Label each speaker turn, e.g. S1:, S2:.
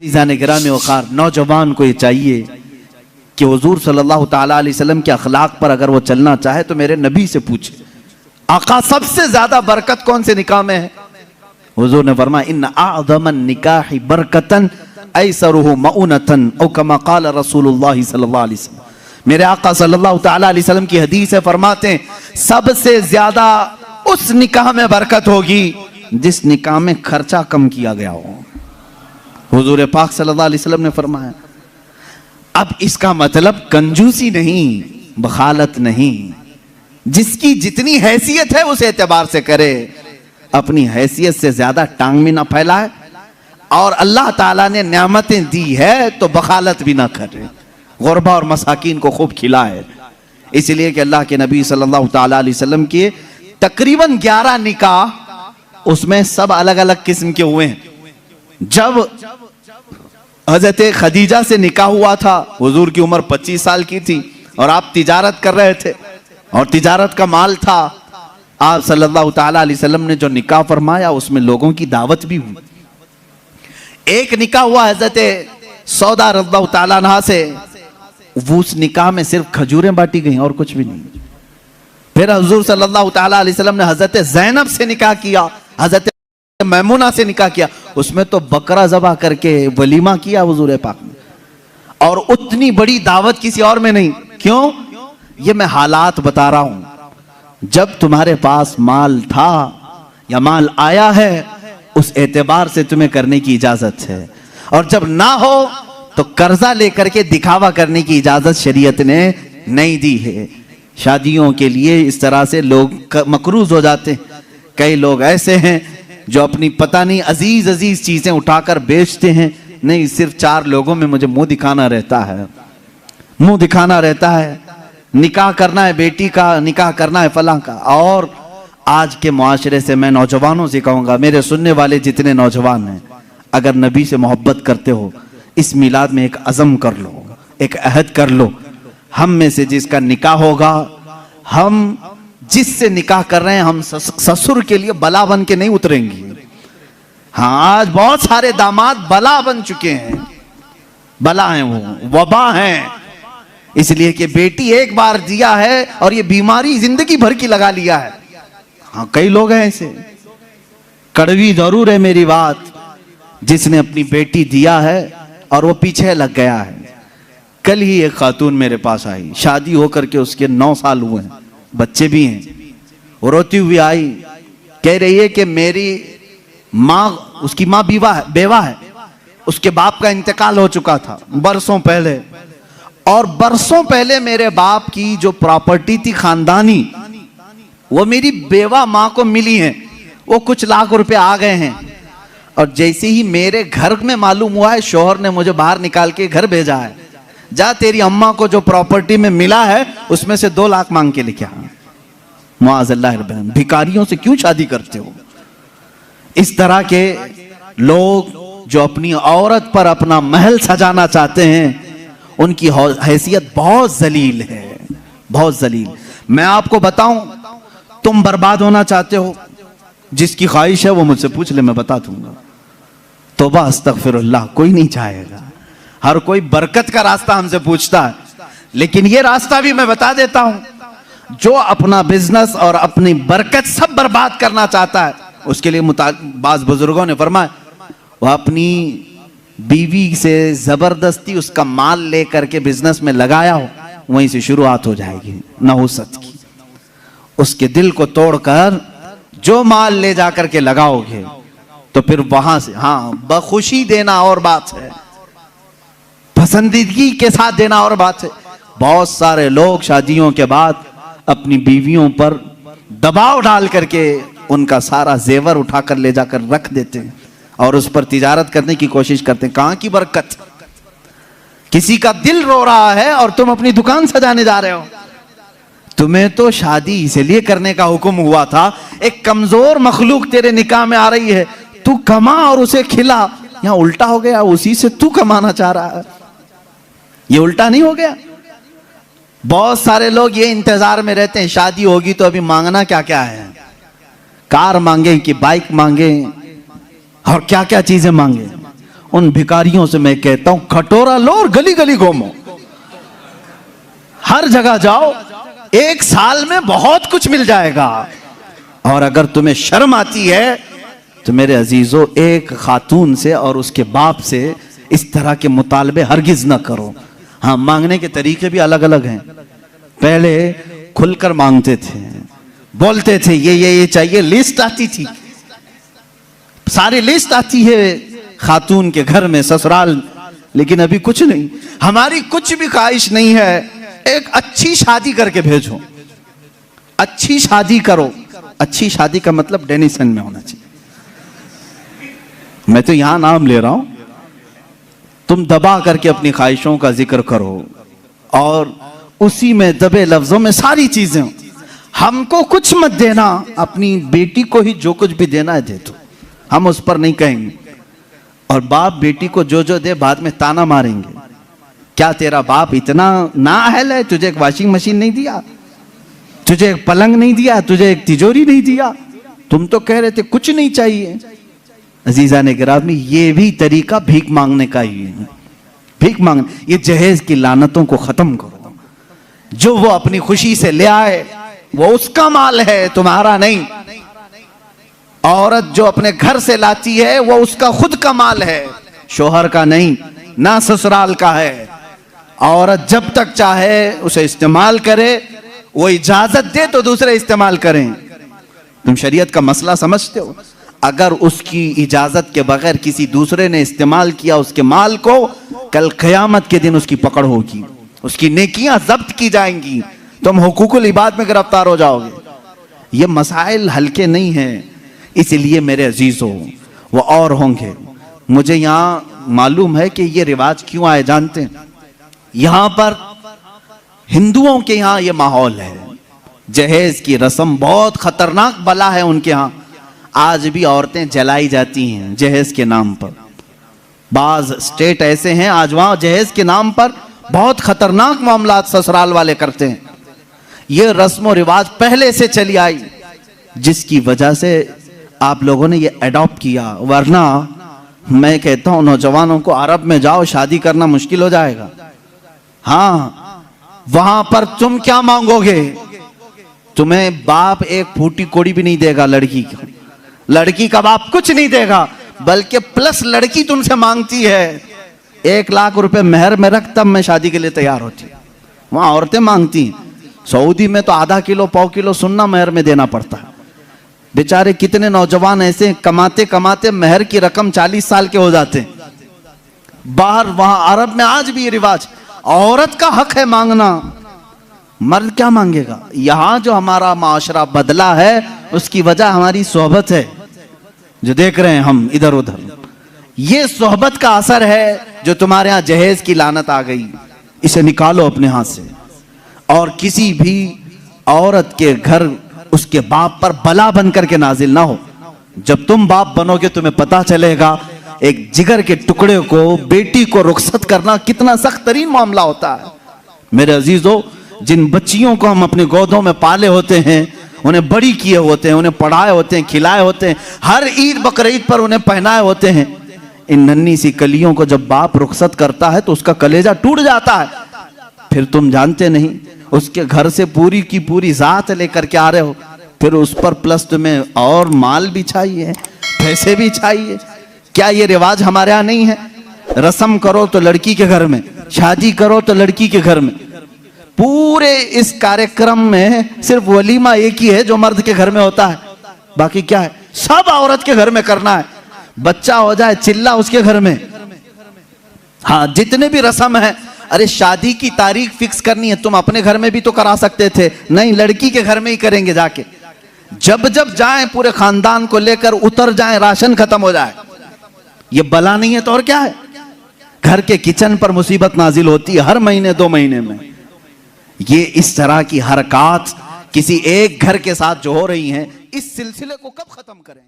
S1: गिरामी वक़ार नौजवान को ये चाहिए कि हुजूर सल्लल्लाहु ताला अलैहि वसल्लम के अखलाक पर अगर वो चलना चाहे तो मेरे नबी से पूछे, आका सबसे ज्यादा बरकत कौन से निकाह में है? हुजूर ने फरमाया इन्न अअज़मन निकाहि बरकतन ऐसरुहु मऊनतन औ कमा क़ाल रसूलुल्लाह सल्लल्लाहु अलैहि वसल्लम। मेरे आका सल्लल्लाहु ताला अलैहि वसल्लम की हदीस है, फरमाते हैं सबसे ज्यादा उस निकाह में बरकत होगी जिस निकाह में खर्चा कम किया गया हो। हुजूर पाक सल्लल्लाहु अलैहि वसल्लम ने फरमाया। अब इसका मतलब कंजूसी नहीं, बखालत नहीं, जिसकी जितनी हैसियत है उस एतबार से करे, अपनी हैसियत से ज्यादा टांग में ना फैलाए, और अल्लाह ताला ने नेमतें दी है तो बखालत भी ना करे, गुरबा और मसाकीन को खूब खिलाए। इसलिए कि अल्लाह के नबी सल्लल्लाहु ताला अलैहि वसल्लम के तकरीबन 11 निकाह, उसमें सब अलग अलग किस्म के हुए हैं। जब हजरत खदीजा से निकाह हुआ था, हुजूर की उम्र 25 साल की थी और आप तिजारत कर रहे थे और तिजारत का माल था। आप सल्लल्लाहु ताला अलैहि वसल्लम ने जो निकाह फरमाया उसमें लोगों की दावत भी हुई। एक निकाह हुआ हजरत सौदा रज़ियल्लाहु ताला अन्हा से, वो उस निकाह में सिर्फ खजूरें बांटी गई और कुछ भी नहीं। फिर हुजूर सल्लल्लाहु ताला अलैहि वसल्लम ने हजरत ज़ैनब से निकाह किया, हजरत मैमुना से निकाह किया, उसमें तो बकरा ज़बह करके वलीमा किया हुजूर पाक ने, और उतनी बड़ी दावत किसी और में नहीं। क्यों? ये मैं हालात बता रहा हूं। जब तुम्हारे पास माल था या माल आया है उस एतबार से तुम्हें करने की इजाजत है, और जब ना हो तो कर्जा लेकर के दिखावा करने की इजाजत शरीयत ने नहीं दी है। शादियों के लिए इस तरह से लोग मकरूज हो जाते हैं। कई लोग ऐसे हैं जो अपनी पता नहीं अजीज अजीज चीजें उठाकर बेचते हैं, नहीं सिर्फ 4 लोगों में मुझे मुंह दिखाना रहता है, मुंह दिखाना रहता है, निकाह करना है बेटी का, निकाह करना है फलां का। और आज के मुआशरे से मैं नौजवानों से कहूंगा, मेरे सुनने वाले जितने नौजवान हैं, अगर नबी से मोहब्बत करते हो इस मिलाद में एक अज़म कर लो, एक अहद कर लो, हम में से जिसका निकाह होगा, हम जिससे निकाह कर रहे हैं, हम ससुर के लिए बला बन के नहीं उतरेंगे। हाँ, आज बहुत सारे दामाद बला बन चुके हैं, बला हैं, वो वबा हैं, इसलिए कि बेटी एक बार दिया है और ये बीमारी जिंदगी भर की लगा लिया है। हाँ, कई लोग हैं ऐसे, कड़वी जरूर है मेरी बात, जिसने अपनी बेटी दिया है और वो पीछे लग गया है। कल ही एक खातून मेरे पास आई, शादी होकर के उसके 9 साल हुए हैं, बच्चे भी हैं। वो रोती हुई आई, कह रही है कि मेरी माँ, उसकी माँ बेवा है, उसके बाप का इंतकाल हो चुका था बरसों पहले, और बरसों पहले मेरे बाप की जो प्रॉपर्टी थी खानदानी, वो मेरी बेवा माँ को मिली है, वो कुछ लाख रुपए आ गए हैं। और जैसे ही मेरे घर में मालूम हुआ है, शौहर ने मुझे बाहर निकाल के घर भेजा है, जा तेरी अम्मा को जो प्रॉपर्टी में मिला है उसमें से 2 लाख मांग के लेके आ। मुआज़ल्लाह, भिखारियों से क्यों शादी करते हो? इस तरह के लोग जो अपनी औरत पर अपना महल सजाना चाहते हैं, उनकी हैसियत बहुत जलील है, बहुत जलील। मैं आपको बताऊं, तुम बर्बाद होना चाहते हो, जिसकी ख्वाहिश है वो मुझसे पूछ ले, मैं बता दूंगा। तौबा अस्तगफिरुल्लाह, कोई नहीं चाहेगा, हर कोई बरकत का रास्ता हमसे पूछता है, लेकिन ये रास्ता भी मैं बता देता हूं, जो अपना बिजनेस और अपनी बरकत सब बर्बाद करना चाहता है, उसके लिए बाज़ बुजुर्गों ने फरमाया, वह अपनी बीवी से जबरदस्ती उसका माल लेकर के बिजनेस में लगाया हो, वहीं से शुरुआत हो जाएगी नहुसत की। उसके दिल को तोड़कर जो माल ले जाकर के लगाओगे तो फिर वहां से, हाँ, बखुशी देना और बात है, पसंदीदगी के साथ देना और बात है। बहुत सारे लोग शादियों के बाद अपनी बीवियों पर दबाव डाल करके उनका सारा जेवर उठाकर ले जाकर रख देते हैं और उस पर तिजारत करने की कोशिश करते हैं। कहां की बरकत? किसी का दिल रो रहा है और तुम अपनी दुकान सजाने जा रहे हो। तुम्हें तो शादी इसलिए करने का हुक्म हुआ था, एक कमजोर मखलूक तेरे निकाह में आ रही है, तू कमा और उसे खिला। यहां उल्टा हो गया, उसी से तू कमाना चाह रहा है, ये उल्टा नहीं हो गया? बहुत सारे लोग ये इंतजार में रहते हैं, शादी होगी तो अभी मांगना क्या क्या है, कार मांगे कि बाइक मांगे और क्या क्या चीजें मांगे। उन भिखारियों से मैं कहता हूं कटोरा लो और गली गली घूमो, हर जगह जाओ, 1 साल में बहुत कुछ मिल जाएगा। और अगर तुम्हें शर्म आती है तो मेरे अजीजों, एक खातून से और उसके बाप से इस तरह के मुतालबे हरगिज ना करो। हाँ, मांगने के तरीके भी अलग अलग हैं। पहले खुलकर मांगते थे, बोलते थे ये चाहिए, लिस्ट आती थी, सारी लिस्ट आती है खातून के घर में, ससुराल। लेकिन अभी कुछ नहीं, हमारी कुछ भी ख्वाहिश नहीं है, एक अच्छी शादी करके भेजो, अच्छी शादी करो। अच्छी शादी का मतलब डेनिसन में होना चाहिए। मैं तो यहां नाम ले रहा हूं, तुम दबा करके अपनी ख्वाहिशों का जिक्र करो और उसी में दबे लफ्जों में सारी चीजें। हमको कुछ मत देना, अपनी बेटी को ही जो कुछ भी देना है दे दो, हम उस पर नहीं कहेंगे। और बाप बेटी को जो जो दे बाद में ताना मारेंगे, क्या तेरा बाप इतना नाअहल है, तुझे एक वॉशिंग मशीन नहीं दिया, तुझे एक पलंग नहीं दिया, तुझे एक तिजोरी नहीं दिया, तुम तो कह रहे थे कुछ नहीं चाहिए। अजीजा ने गिरामी, ये भी तरीका भीख मांगने का ही है। भीख मांगने, ये जहेज की लानतों को खत्म करो। जो वो अपनी खुशी से ले आए वो उसका माल है, तुम्हारा नहीं। औरत जो अपने घर से लाती है वो उसका खुद का माल है, शोहर का नहीं, ना ससुराल का है। औरत जब तक चाहे उसे इस्तेमाल करे, वो इजाजत दे तो दूसरे इस्तेमाल करें। तुम शरीयत का मसला समझते हो? अगर उसकी इजाजत के बगैर किसी दूसरे ने इस्तेमाल किया उसके माल को, कल क़यामत के दिन उसकी पकड़ होगी, उसकी नेकियां जब्त की जाएंगी, तुम हुकूकुल इबाद में गिरफ्तार हो जाओगे। ये मसाइल हल्के नहीं हैं। इसलिए मेरे अजीजों, वो और होंगे। मुझे यहाँ मालूम है कि ये रिवाज क्यों आए जानते हैं? यहाँ पर हिंदुओं के यहाँ ये माहौल है, जहेज की रस्म बहुत खतरनाक बला है उनके यहाँ। आज भी औरतें जलाई जाती हैं जहेज के नाम पर। बाज स्टेट ऐसे हैं आज वहां जहेज के नाम पर बहुत खतरनाक मामलात ससुराल वाले करते हैं। ये रस्म और रिवाज पहले से चली आई, जिसकी वजह से आप लोगों ने ये अडॉप्ट किया। वरना मैं कहता हूं नौजवानों को, अरब में जाओ, शादी करना मुश्किल हो जाएगा। हाँ, वहां पर तुम क्या मांगोगे? तुम्हें बाप एक फूटी कोड़ी भी नहीं देगा लड़की को, लड़की का बाप कुछ नहीं देगा, बल्कि प्लस लड़की तुमसे मांगती है 1 लाख रुपए मेहर में रख, तब मैं शादी के लिए तैयार होती। वहां औरतें मांगती हैं। सऊदी में तो आधा किलो पाव किलो सुन्ना मेहर में देना पड़ता है। बेचारे कितने नौजवान ऐसे कमाते कमाते मेहर की रकम 40 साल के हो जाते हैं। बाहर वहां अरब में आज भी ये रिवाज, औरत का हक है मांगना, मर्द क्या मांगेगा? यहां जो हमारा माशरा बदला है उसकी वजह हमारी सोहबत है, जो देख रहे हैं हम इधर उधर। ये सोहबत का असर है जो तुम्हारे यहां जहेज की लानत आ गई। इसे निकालो अपने हाथ से। और किसी भी औरत के घर उसके बाप पर बला बन करके नाजिल ना हो। जब तुम बाप बनोगे तुम्हें पता चलेगा एक जिगर के टुकड़े को, बेटी को रुखसत करना कितना सख्त तरीन मामला होता है। मेरे अजीजों, जिन बच्चियों को हम अपने गोदों में पाले होते हैं, उन्हें बड़ी किए होते हैं, उन्हें पढ़ाए होते हैं, खिलाए होते हैं, हर ईद बकरीद पर उन्हें पहनाए होते हैं, इन नन्ही सी कलियों को जब बाप रुखसत करता है तो उसका कलेजा टूट जाता है। फिर तुम जानते नहीं, उसके घर से पूरी की पूरी जात लेकर के आ रहे हो, फिर उस पर प्लस तुम्हें और माल भी चाहिए, पैसे भी चाहिए। क्या ये रिवाज हमारे यहाँ नहीं है? रस्म करो तो लड़की के घर में, शादी करो तो लड़की के घर में। पूरे इस कार्यक्रम में सिर्फ वलीमा एक ही है जो मर्द के घर में होता है, बाकी क्या है? सब औरत के घर में करना है। बच्चा हो जाए चिल्ला उसके घर में। हाँ, जितने भी रस्म है, अरे शादी की तारीख फिक्स करनी है, तुम अपने घर में भी तो करा सकते थे, नहीं लड़की के घर में ही करेंगे जाके। जब जब जाएं पूरे खानदान को लेकर उतर जाएं, राशन खत्म हो जाए। ये बला नहीं है तो और क्या है? घर के किचन पर मुसीबत नाजिल होती है हर महीने 2 महीने में। ये इस तरह की हरकत किसी एक घर के साथ जो हो रही हैं, इस सिलसिले को कब खत्म करें?